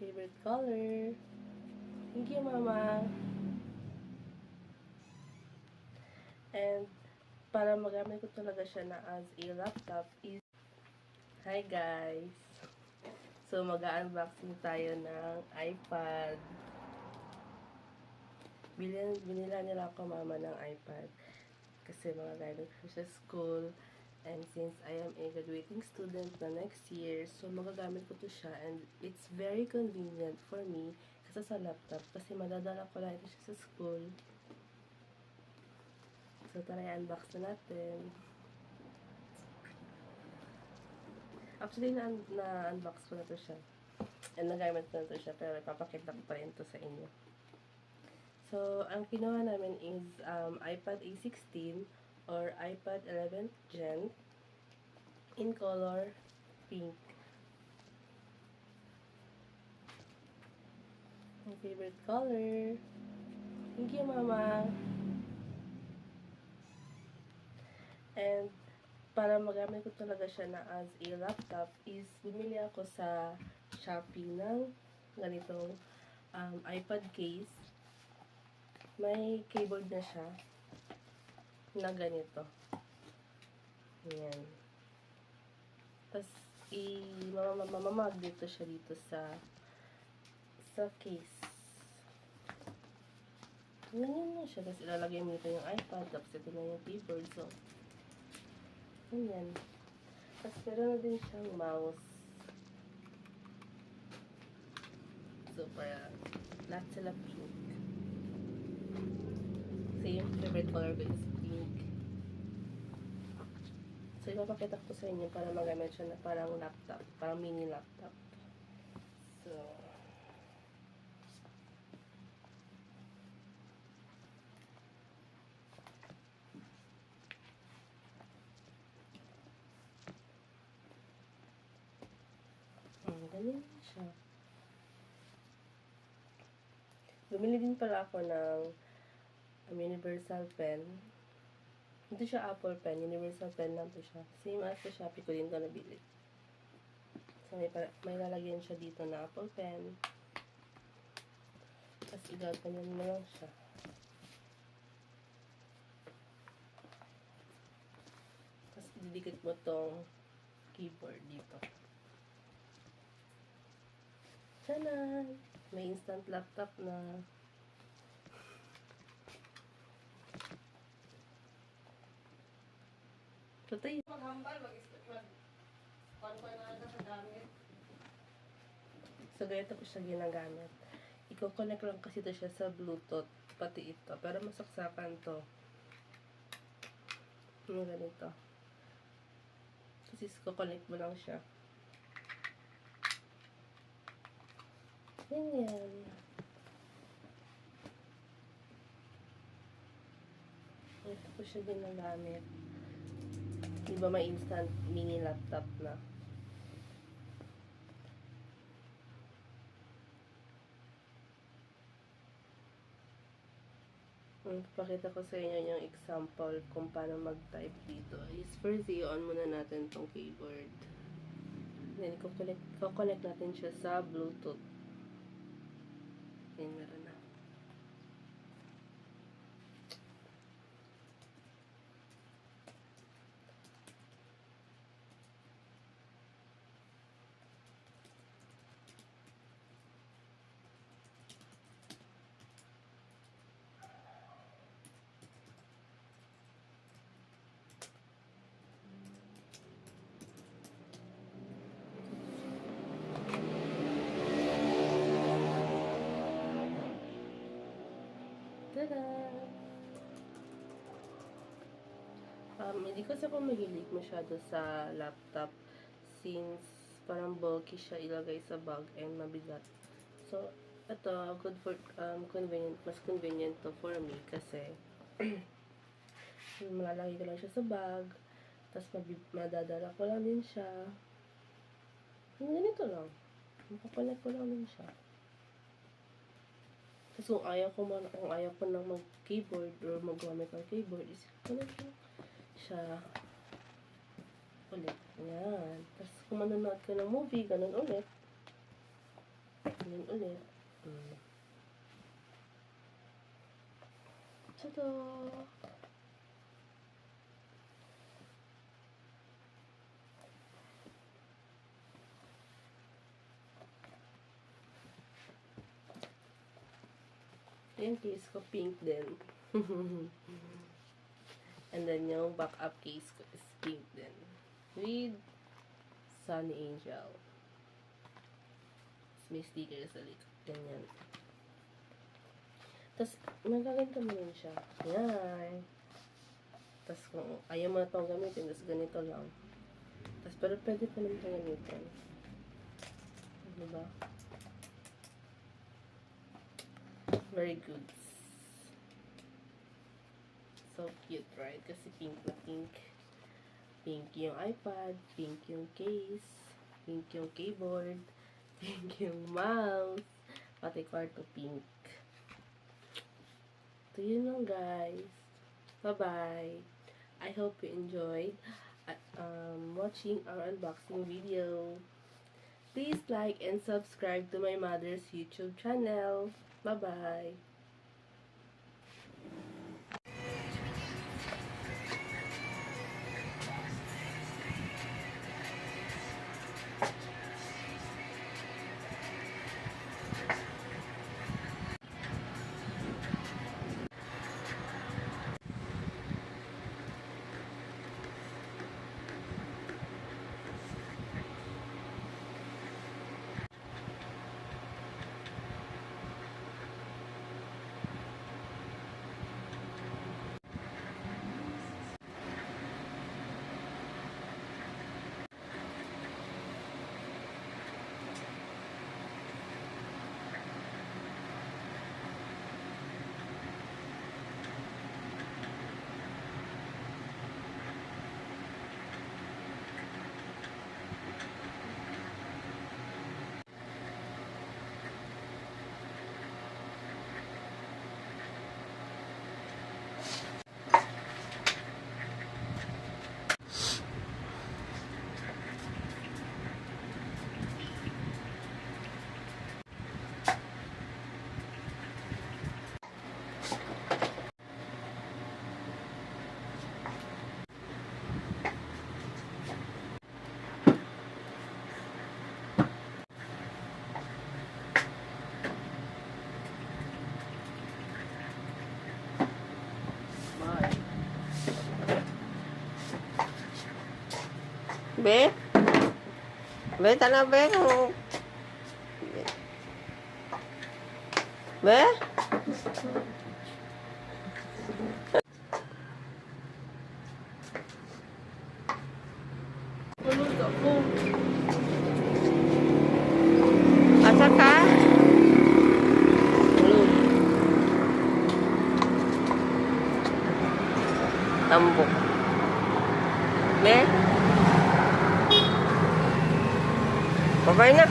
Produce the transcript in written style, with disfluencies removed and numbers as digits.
favorite color. Thank you, Mama. And para magamit ko talaga siya na as a laptop is... Hi guys! So mag-unboxing tayo ng iPad. Binila nila ako, Mama, ng iPad. Kasi mga gamit ko sa school. And since I am a graduating student na next year, so magagamit ko to siya. And it's very convenient for me kasi sa laptop. Kasi madadala ko lang ito siya sa school. So tara, i-unbox na natin. Actually, na-unbox ko na to siya. And nagamit ko na to siya. Pero ipapakita ko pa rin to sa inyo. So, ang kinuha namin is iPad A16 or iPad 11th Gen in color pink. My favorite color. Thank you, Mama. And para magamit ko talaga siya na as a laptop is bumili ako sa Shopee ng ganitong iPad case. May keyboard na siya na ganito. Ayan. Tapos, mamamag dito siya dito sa case. Ganyan na siya. Tapos, ilalagay mo dito yung iPad. Tapos, ito na yung keyboard. So, ganyan. Tapos, meron na din siyang mouse. So, para lahat sila pink. Same favorite color ko is pink. So, ipapakita ko sa inyo para magamit siya na parang laptop. Parang mini laptop. So, ganyan siya. Bumili din pala ako ng universal pen. Ito siya Apple pen. Universal pen lang to siya. Same as sa Shopee ko din ito nabili. So, may lalagyan siya dito na Apple pen. Tapos, igaganyan mo lang siya. Tapos, didikit mo tong keyboard dito. Tanan! May instant laptop na. Patay. So, ganito ko siya ginagamit. Iko-connect lang kasi ito siya sa Bluetooth. Pati ito. Pero masaksakan to. Yung ganito. Kasi iko-connect mo lang siya. Ganyan. Ito ko siya ginagamit. Diba may instant mini laptop na? Pakita ko sa inyo yung example kung paano mag-type dito. Is first, i-on muna natin tong keyboard. Then, i-connect natin siya sa Bluetooth. Ayan, meron na. Tada! Hindi kasi ako mahilig masyado sa laptop since parang bulky siya ilagay sa bag and mabigat. So, ito, good for, convenient, mas convenient to for me kasi malalagay ko lang siya sa bag, tapos madadala ko lang din siya. Ganito lang. Mapapalag ko lang din siya. Tapos kung ayaw ko nang mag-keyboard or mag-gamit ng keyboard, is ulit siya ulit. Ayan. Tapos kung manonood ka ng movie, ganun ulit. Yun ulit. Tada! Ito yung case ko, pink din. And then yung backup case ko is pink din. With Sunny Angel. May sticker sa likod. Ganyan. Tapos, magaganto mo rin siya. Yan. Tapos, kung ayaw mo na itong gamitin, tapos ganito lang. Tapos, pero pwede pa naman itong gamitin. Diba? Very good. So cute, right? Kasi pink na pink. Pink yung iPad, pink yung case, pink yung keyboard, pink yung mouse, pati kwarto pink. So, yun lang guys. Bye-bye. I hope you enjoyed watching our unboxing video. Please like and subscribe to my mother's YouTube channel. Bye-bye. Be? Be, tala be. Be? Tulog ako. Asa ka? Tulog. Tambok. Be? Babay na.